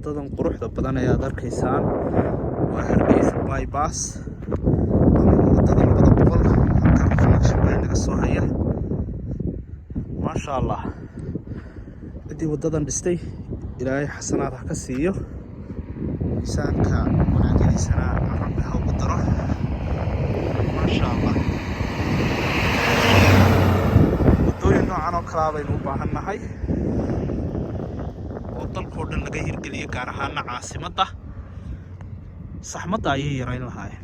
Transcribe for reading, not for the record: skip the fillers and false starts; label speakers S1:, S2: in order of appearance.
S1: wadadan quruxda badan ayaad arkaysaan waa Hargeysa bypass ama wadada 200 halkan reflection bay naga soo haya maasha Allah hadii wadadan dhistay ilaahay xasanaad ha ka siiyo miisaanka wanaaggiisana rabbi ha ugu daro maasha Allah wadooyin noocan oo kala baynu u baahannahay dalkoo dhan laga hirgeliyo gaar ahaan caasimadda saxmadda ayay yarayn lahaayeen